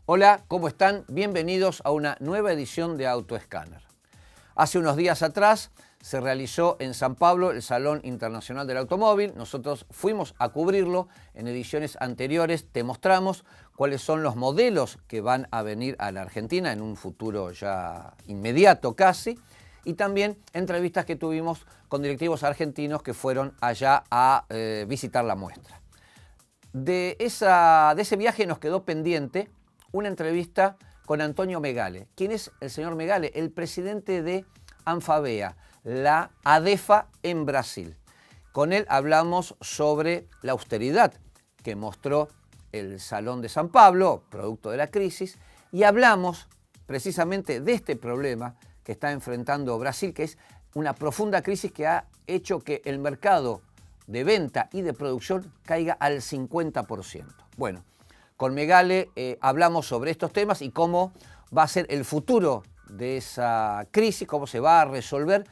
Hola, ¿cómo están? Bienvenidos a una nueva edición de AutoScanner. Hace unos días atrás se realizó en San Pablo el Salón Internacional del Automóvil. Nosotros fuimos a cubrirlo. En ediciones anteriores te mostramos cuáles son los modelos que van a venir a la Argentina en un futuro ya inmediato casi. Y también entrevistas que tuvimos con directivos argentinos que fueron allá a visitar la muestra. De ese viaje nos quedó pendiente una entrevista con Antonio Megale. ¿Quién es el señor Megale? El presidente de Anfavea, la ADEFA en Brasil. Con él hablamos sobre la austeridad que mostró el Salón de San Pablo, producto de la crisis, y hablamos precisamente de este problema que está enfrentando Brasil, que es una profunda crisis que ha hecho que el mercado de venta y de producción caiga al 50%. Bueno, con Megale hablamos sobre estos temas y cómo va a ser el futuro de esa crisis, cómo se va a resolver,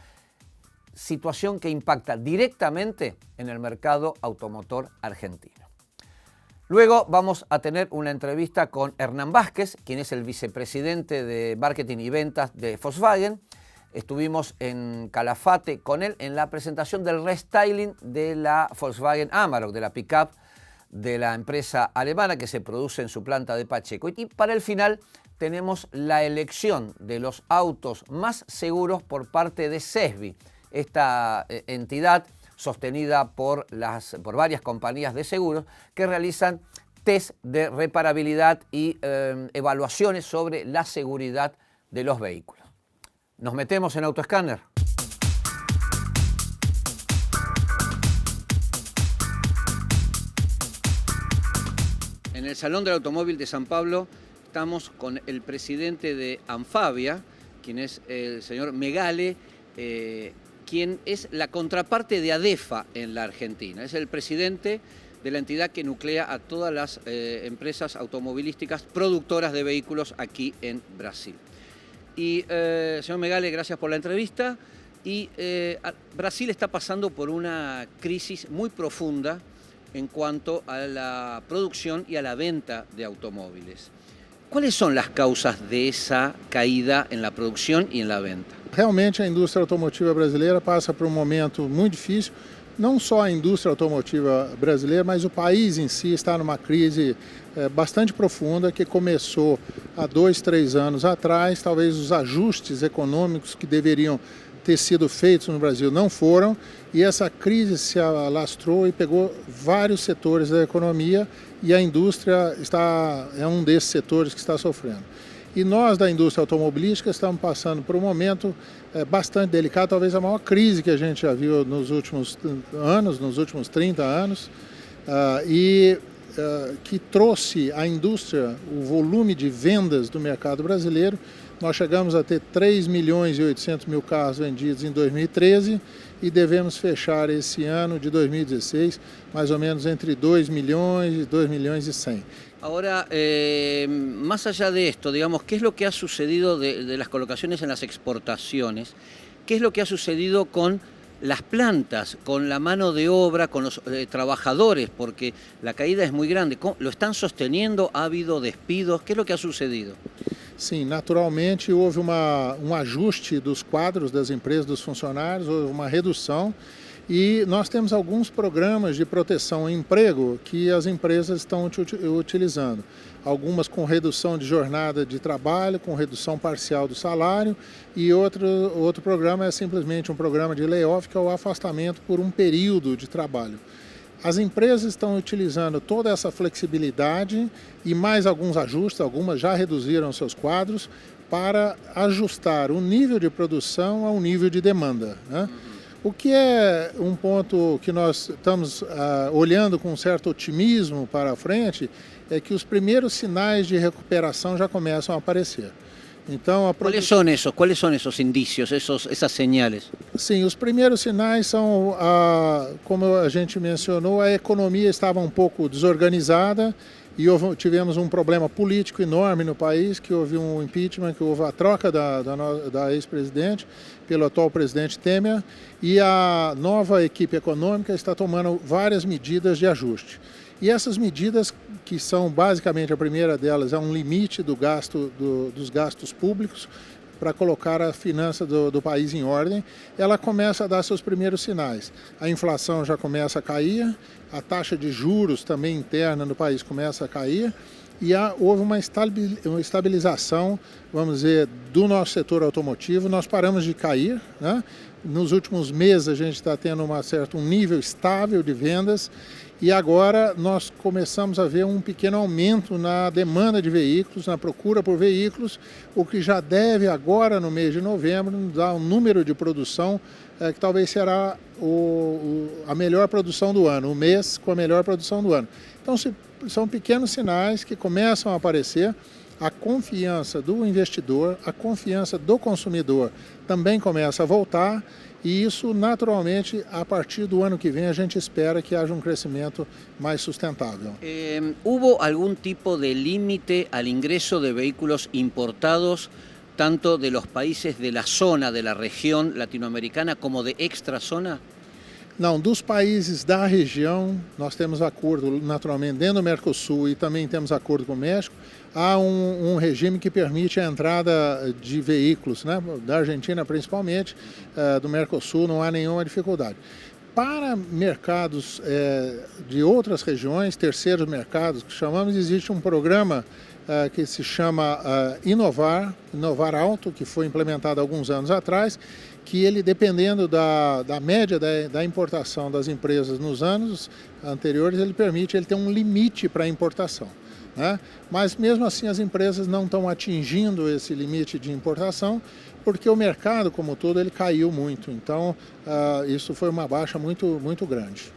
situación que impacta directamente en el mercado automotor argentino. Luego vamos a tener una entrevista con Hernán Vázquez, quien es el vicepresidente de Marketing y Ventas de Volkswagen. Estuvimos en Calafate con él en la presentación del restyling de la Volkswagen Amarok, de la pickup de la empresa alemana que se produce en su planta de Pacheco. Y para el final tenemos la elección de los autos más seguros por parte de CESBI, esta entidad sostenida por varias compañías de seguros que realizan test de reparabilidad y evaluaciones sobre la seguridad de los vehículos. ¿Nos metemos en AutoScanner? En el Salón del Automóvil de San Pablo estamos con el presidente de Anfavea, quien es el señor Megale, quien es la contraparte de ADEFA en la Argentina. Es el presidente de la entidad que nuclea a todas las empresas automovilísticas productoras de vehículos aquí en Brasil. Y, señor Megale, gracias por la entrevista. Y Brasil está pasando por una crisis muy profunda en cuanto a la producción y a la venta de automóviles. ¿Cuáles son las causas de esa caída en la producción y en la venta? Realmente a indústria automotiva brasileira passa por um momento muito difícil. Não só a indústria automotiva brasileira, mas o país em si está numa crise bastante profunda que começou há 2, 3 anos atrás. Talvez os ajustes econômicos que deveriam ter sido feitos no Brasil não foram, e essa crise se alastrou e pegou vários setores da economia, e a indústria é um desses setores que está sofrendo. E nós da indústria automobilística estamos passando por um momento bastante delicado, talvez a maior crise que a gente já viu nos últimos anos, nos últimos 30 anos, que trouxe à indústria o volume de vendas do mercado brasileiro. Nós chegamos a ter 3.800.000 carros vendidos em 2013 e devemos fechar esse ano de 2016 mais ou menos entre 2 milhões e 2 milhões e 100. Ahora, más allá de esto, digamos, ¿qué es lo que ha sucedido de las colocaciones en las exportaciones? ¿Qué es lo que ha sucedido con las plantas, con la mano de obra, con los trabajadores? Porque la caída es muy grande. ¿Lo están sosteniendo? ¿Ha habido despidos? ¿Qué es lo que ha sucedido? Sim, naturalmente houve um ajuste dos quadros das empresas, dos funcionários, houve uma redução. E nós temos alguns programas de proteção ao emprego que as empresas estão utilizando. Algumas com redução de jornada de trabalho, com redução parcial do salário, e outro programa é simplesmente um programa de layoff, que é o afastamento por um período de trabalho. As empresas estão utilizando toda essa flexibilidade e mais alguns ajustes, algumas já reduziram seus quadros, para ajustar o nível de produção ao nível de demanda, né? O que é um ponto que nós estamos olhando com um certo otimismo para a frente é que os primeiros sinais de recuperação já começam a aparecer. Então, ¿Cuáles son esos indicios, esas señales? Sim, os primeiros sinais são, como a gente mencionou, a economia estava um pouco desorganizada e tivemos um problema político enorme no país, que houve um impeachment, que houve a troca da ex-presidente pelo atual presidente Temer, e a nova equipe econômica está tomando várias medidas de ajuste. E essas medidas que são basicamente, a primeira delas é um limite do gasto, dos gastos públicos, para colocar a finança do país em ordem, ela começa a dar seus primeiros sinais. A inflação já começa a cair, a taxa de juros também interna no país começa a cair, e houve uma estabilização, vamos dizer, do nosso setor automotivo. Nós paramos de cair, né? Nos últimos meses a gente está tendo um nível estável de vendas, e agora nós começamos a ver um pequeno aumento na demanda de veículos, na procura por veículos, o que já deve agora, no mês de novembro, nos dar um número de produção que talvez será a melhor produção do ano, o mês com a melhor produção do ano. Então são pequenos sinais que começam a aparecer. A confiança do investidor, a confiança do consumidor também começa a voltar, e isso naturalmente a partir do ano que vem a gente espera que haja crescimento mais sustentável. ¿Hubo algún tipo de límite al ingreso de vehículos importados, tanto de los países de la zona, de la región latinoamericana, como de extra zona? Não, dos países da região, nós temos acordo naturalmente dentro do Mercosul e também temos acordo com o México. Há um regime que permite a entrada de veículos, né, da Argentina principalmente, do Mercosul, não há nenhuma dificuldade. Para mercados de outras regiões, terceiros mercados, que chamamos, existe um programa que se chama Inovar Auto, que foi implementado há alguns anos atrás, que ele, dependendo da média da importação das empresas nos anos anteriores, ele permite ter um limite para a importação, né? Mas mesmo assim as empresas não estão atingindo esse limite de importação, porque o mercado como todo ele caiu muito, então isso foi uma baixa muito grande.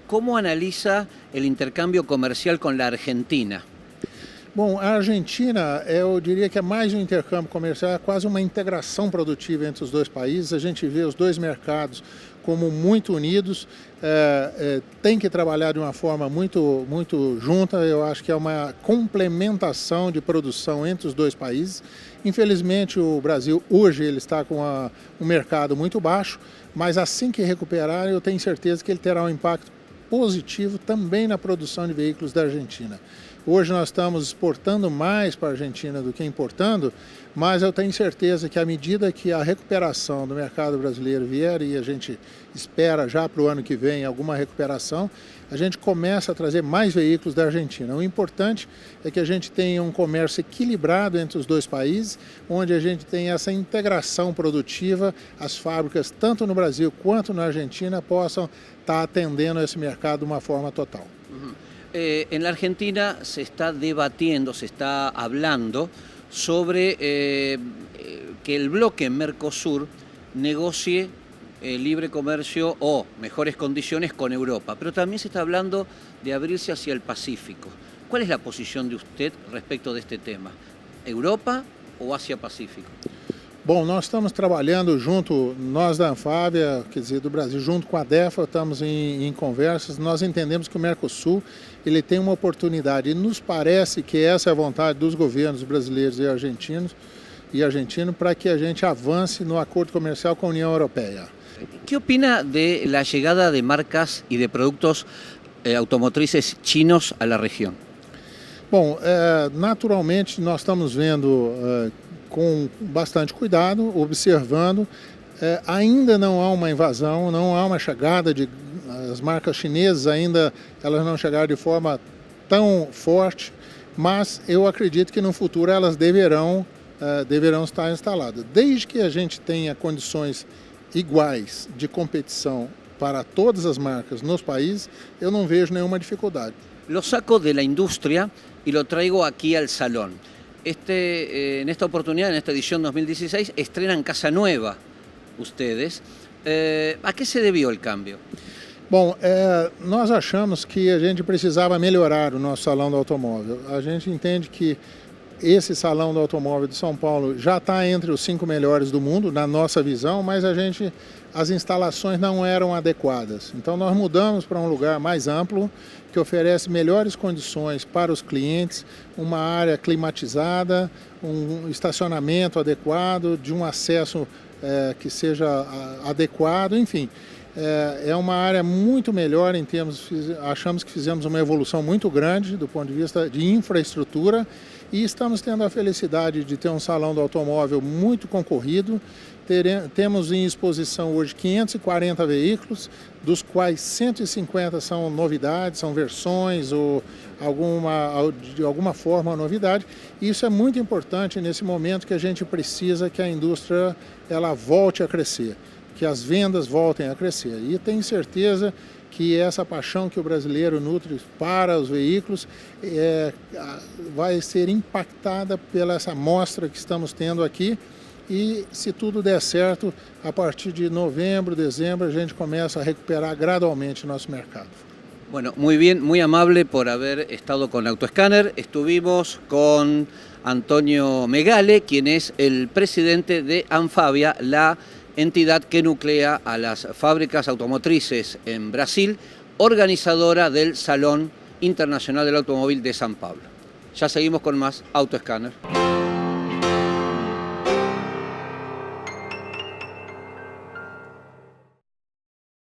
¿Cómo analiza el intercambio comercial con la Argentina? Bom, a Argentina, eu diria que é mais um intercâmbio comercial, é quase uma integração produtiva entre os dois países. A gente vê os dois mercados como muito unidos, tem que trabalhar de uma forma muito junta. Eu acho que é uma complementação de produção entre os dois países. Infelizmente, o Brasil hoje ele está com um mercado muito baixo, mas assim que recuperar, eu tenho certeza que ele terá um impacto positivo também na produção de veículos da Argentina. Hoje nós estamos exportando mais para a Argentina do que importando, mas eu tenho certeza que à medida que a recuperação do mercado brasileiro vier, e a gente espera já para o ano que vem alguma recuperação, a gente começa a trazer mais veículos da Argentina. O importante é que a gente tenha um comércio equilibrado entre os dois países, onde a gente tem essa integração produtiva, as fábricas tanto no Brasil quanto na Argentina possam estar atendendo a esse mercado de uma forma total. En la Argentina se está debatiendo, se está hablando sobre que el bloque Mercosur negocie libre comercio o mejores condiciones con Europa, pero también se está hablando de abrirse hacia el Pacífico. ¿Cuál es la posición de usted respecto de este tema? ¿Europa o Asia-Pacífico? Bom, nós estamos trabalhando junto, nós da Anfávia, quer dizer, do Brasil, junto com a DEFA, estamos em conversas. Nós entendemos que o Mercosul ele tem uma oportunidade, e nos parece que essa é a vontade dos governos brasileiros e argentino para que a gente avance no acordo comercial com a União Europeia. ¿Qué opina de la llegada de marcas y de productos automotrices chinos a la región? Bom, naturalmente nós estamos vendo com bastante cuidado, observando. Ainda não há uma invasão, não há uma chegada as marcas chinesas ainda elas não chegaram de forma tão forte, mas eu acredito que no futuro elas deverão estar instaladas. Desde que a gente tenha condições iguais de competição para todas as marcas nos países, eu não vejo nenhuma dificuldade. Lo saco de la industria y lo traigo aquí al salón. En esta oportunidad, en esta edición 2016, estrenan casa nueva ustedes. ¿A qué se debió el cambio? Bom, nós achamos que a gente precisava melhorar o nosso salão do automóvel. A gente entende que esse salão do automóvel de São Paulo já está entre os 5 melhores do mundo, na nossa visão, mas as instalações não eram adequadas. Então nós mudamos para um lugar mais amplo, que oferece melhores condições para os clientes, uma área climatizada, um estacionamento adequado, de um acesso que seja adequado, enfim. É uma área muito melhor em termos, achamos que fizemos uma evolução muito grande do ponto de vista de infraestrutura e estamos tendo a felicidade de ter um salão do automóvel muito concorrido. Temos em exposição hoje 540 veículos, dos quais 150 são novidades, são versões ou de alguma forma novidade. E isso é muito importante nesse momento que a gente precisa que a indústria ela volte a crescer, que as vendas voltem a crescer. E tenho certeza que essa paixão que o brasileiro nutre para os veículos vai ser impactada pela essa mostra que estamos tendo aqui. E se tudo der certo, a partir de novembro, dezembro, a gente começa a recuperar gradualmente nosso mercado. Bueno, muy bien, muy amable por haber estado con AutoScanner. Estuvimos con Antonio Megale, quien es el presidente de Anfavia, la entidad que nuclea a las fábricas automotrices en Brasil, organizadora del Salón Internacional del Automóvil de San Pablo. Ya seguimos con más AutoScanner.